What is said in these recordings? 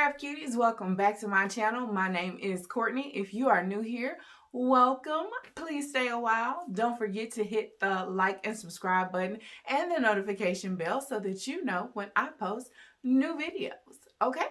craft cuties, welcome back to my channel. My name is Courtney. If you are new here, welcome. Please stay a while. Don't forget to hit the like and subscribe button and the notification bell so that you know when I post new videos. Okay?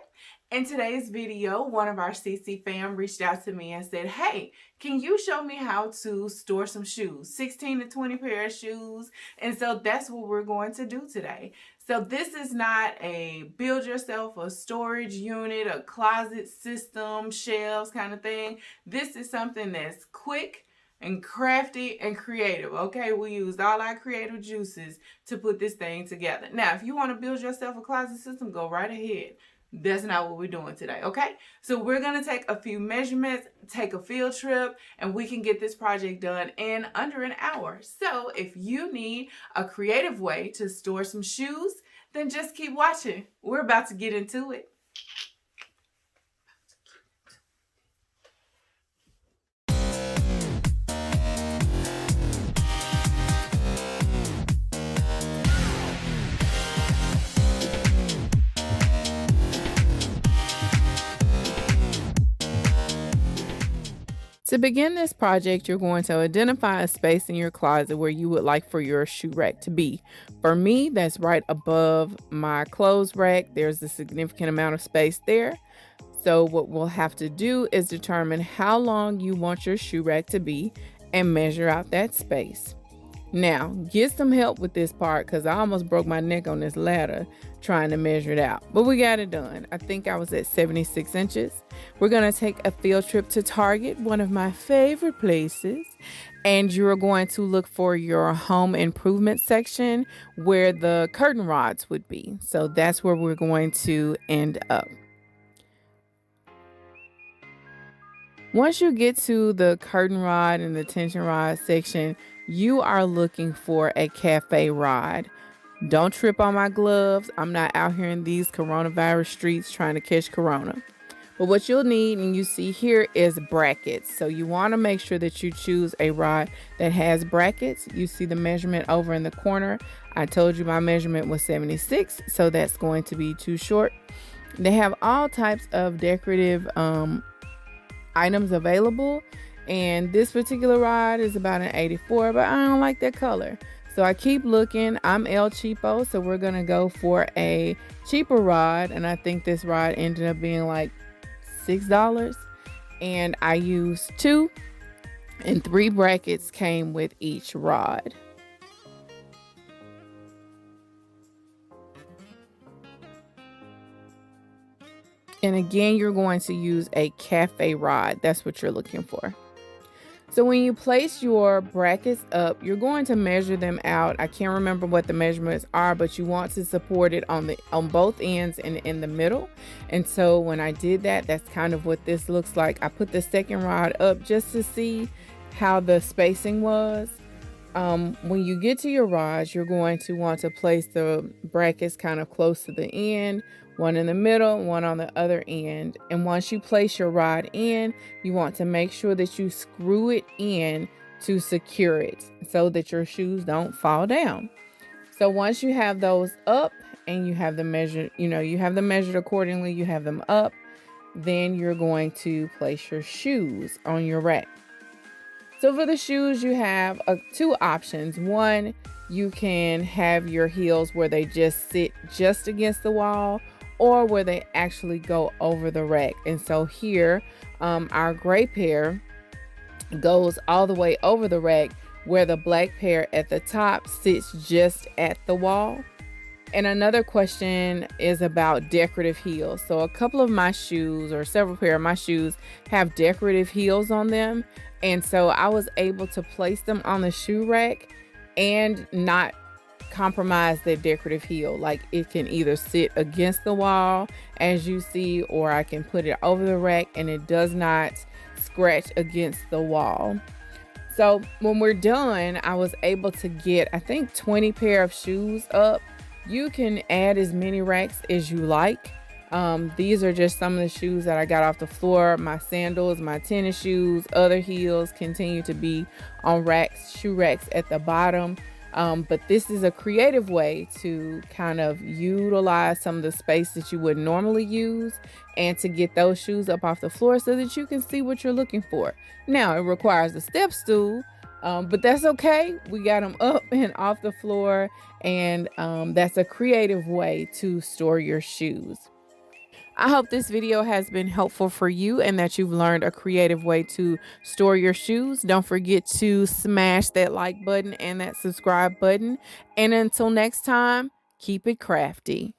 In today's video, one of our CC fam reached out to me and said, hey, can you show me how to store some shoes? 16 to 20 pair of shoes. And so that's what we're going to do today. So this is not a build yourself a storage unit, a closet system, shelves kind of thing. This is something that's quick and crafty and creative. Okay, we used all our creative juices to put this thing together. Now, if you want to build yourself a closet system, go right ahead. That's not what we're doing today, okay? So we're going to take a few measurements, take a field trip, and we can get this project done in under an hour. So if you need a creative way to store some shoes, then just keep watching. We're about to get into it. To begin this project, you're going to identify a space in your closet where you would like for your shoe rack to be. For me, that's right above my clothes rack. There's a significant amount of space there. So what we'll have to do is determine how long you want your shoe rack to be and measure out that space. Now, get some help with this part because I almost broke my neck on this ladder trying to measure it out. But we got it done. I think I was at 76 inches. We're going to take a field trip to Target, one of my favorite places. And you're going to look for your home improvement section where the curtain rods would be. So that's where we're going to end up. Once you get to the curtain rod and the tension rod section, you are looking for a cafe rod. Don't trip on my gloves. I'm not out here in these coronavirus streets trying to catch corona. But what you'll need, and you see here, is brackets. So you want to make sure that you choose a rod that has brackets. You see the measurement over in the corner. I told you my measurement was 76, so that's going to be too short. They have all types of decorative items available. And this particular rod is about an 84, but I don't like that color. So I keep looking. I'm El Cheapo, so we're going to go for a cheaper rod. And I think this rod ended up being like $6. And I used 2, and 3 brackets came with each rod. And again, you're going to use a cafe rod. That's what you're looking for. So when you place your brackets up, you're going to measure them out. I can't remember what the measurements are, but you want to support it on both ends and in the middle. And so when I did that, that's kind of what this looks like. I put the second rod up just to see how the spacing was. When you get to your rods, you're going to want to place the brackets kind of close to the end, one in the middle, one on the other end. And once you place your rod in, you want to make sure that you screw it in to secure it so that your shoes don't fall down. So once you have those up and you have them measured, you have them measured accordingly, you have them up, then you're going to place your shoes on your rack. So for the shoes, you have 2 options. One, you can have your heels where they just sit just against the wall, or where they actually go over the rack. And so here, our gray pair goes all the way over the rack, where the black pair at the top sits just at the wall. And another question is about decorative heels. So a couple of my shoes, or several pair of my shoes, have decorative heels on them. And so I was able to place them on the shoe rack and not compromise their decorative heel. Like, it can either sit against the wall as you see, or I can put it over the rack and it does not scratch against the wall. So when we're done, I was able to get, I think, 20 pair of shoes up. You can add as many racks as you like. These are just some of the shoes that I got off the floor. My sandals, my tennis shoes, other heels continue to be on racks, shoe racks at the bottom. But this is a creative way to kind of utilize some of the space that you would normally use and to get those shoes up off the floor so that you can see what you're looking for. Now, it requires a step stool, but that's okay. We got them up and off the floor, and that's a creative way to store your shoes. I hope this video has been helpful for you and that you've learned a creative way to store your shoes. Don't forget to smash that like button and that subscribe button. And until next time, keep it crafty.